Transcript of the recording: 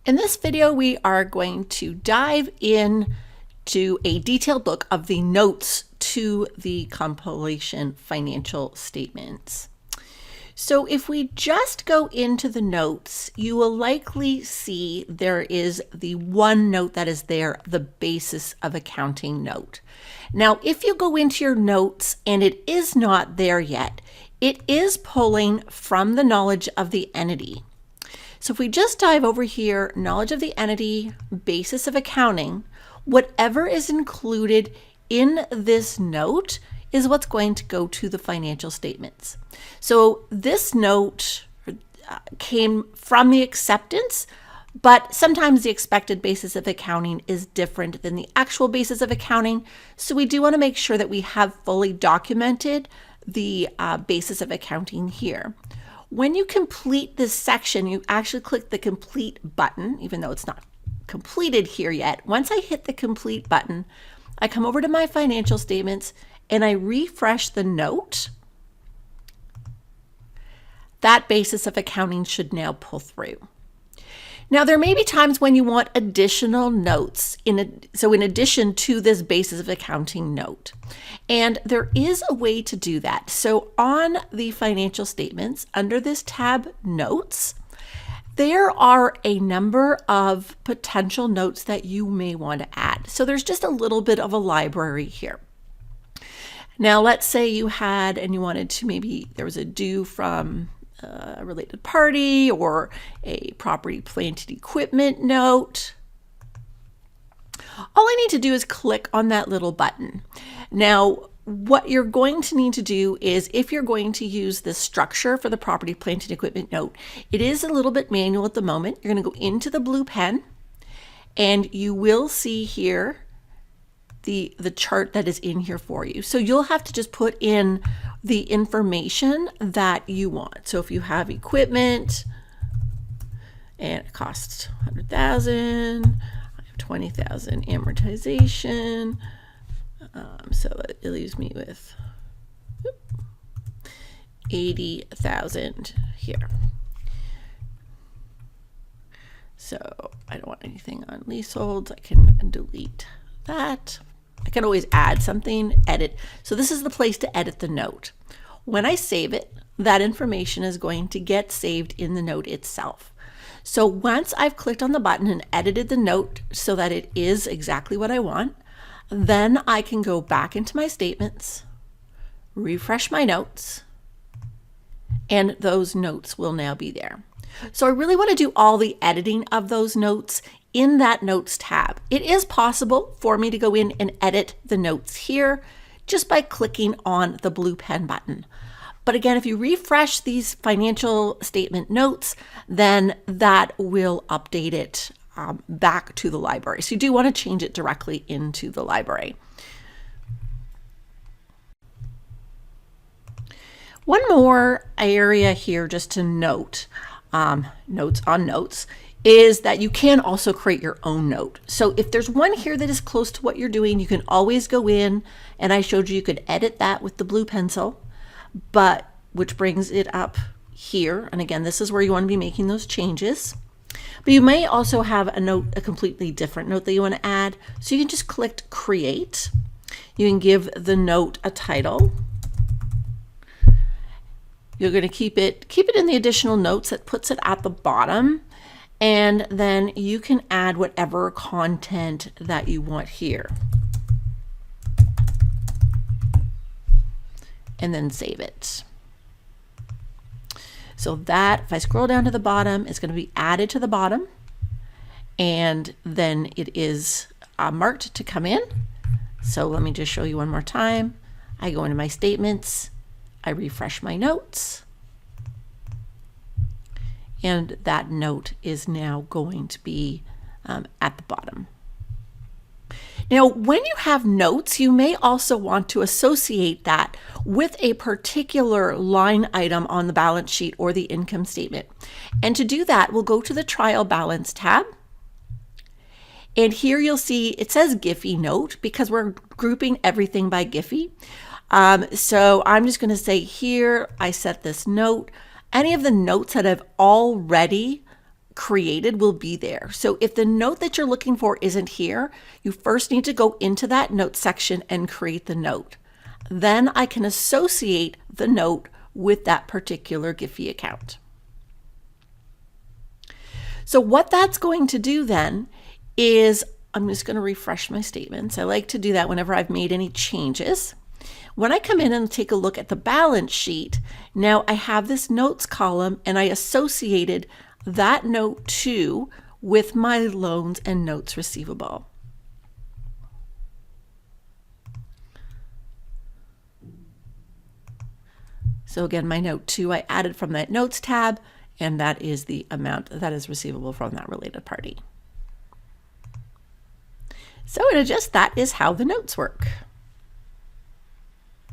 In this video, we are going to dive in to a detailed look of the notes to the compilation financial statements. So if we just go into the notes, you will likely see there is the one note that is there, the basis of accounting note. Now, if you go into your notes and it is not there yet, it is pulling from the knowledge of the entity. So if we just dive over here, knowledge of the entity, basis of accounting, whatever is included in this note is what's going to go to the financial statements. So this note came from the acceptance, but sometimes the expected basis of accounting is different than the actual basis of accounting. So we do want to make sure that we have fully documented the basis of accounting here. When you complete this section, you actually click the complete button, even though it's not completed here yet. Once I hit the complete button, I come over to my financial statements and I refresh the note. That basis of accounting should now pull through. Now, there may be times when you want additional notes, in addition to this basis of accounting note. And there is a way to do that. So on the financial statements, under this tab, Notes, there are a number of potential notes that you may want to add. So there's just a little bit of a library here. Now, let's say you had, and you wanted to, maybe there was a due from a related party or a property, plant, and equipment note. All I need to do is click on that little button. Now, what you're going to need to do is, if you're going to use this structure for the property, plant, and equipment note, it is a little bit manual at the moment. You're going to go into the blue pen and you will see here the chart that is in here for you. So you'll have to just put in the information that you want. So if you have equipment and it costs $100,000, I have $20,000 amortization. So it leaves me with 80,000 here. So I don't want anything on leaseholds. I can delete that. I can always add something, edit. So this is the place to edit the note. When I save it, that information is going to get saved in the note itself. So once I've clicked on the button and edited the note so that it is exactly what I want, then I can go back into my statements, refresh my notes, and those notes will now be there. So I really want to do all the editing of those notes in that Notes tab. It is possible for me to go in and edit the notes here just by clicking on the blue pen button. But again, if you refresh these financial statement notes, then that will update it back to the library. So you do want to change it directly into the library. One more area here just to note, notes on notes, is that you can also create your own note. So if there's one here that is close to what you're doing, you can always go in, and I showed you could edit that with the blue pencil, but which brings it up here. And again, this is where you want to be making those changes. But you may also have a note, a completely different note that you want to add. So you can just click Create. You can give the note a title. You're going to keep it in the additional notes. That puts it at the bottom. And then you can add whatever content that you want here. And then save it. So that, if I scroll down to the bottom, it's going to be added to the bottom. And then it is marked to come in. So let me just show you one more time. I go into my statements. I refresh my notes. And that note is now going to be at the bottom. Now, when you have notes, you may also want to associate that with a particular line item on the balance sheet or the income statement. And to do that, we'll go to the Trial Balance tab. And here you'll see it says Giphy note because we're grouping everything by Giphy. So I'm just going to say here, I set this note. Any of the notes that I've already created will be there. So if the note that you're looking for isn't here, you first need to go into that note section and create the note. Then I can associate the note with that particular Giphy account. So what that's going to do then is, I'm just going to refresh my statements. I like to do that whenever I've made any changes. When I come in and take a look at the balance sheet, now I have this notes column and I associated that note to with my loans and notes receivable. So again, my note 2 I added from that notes tab, and that is the amount that is receivable from that related party. So in just that is how the notes work.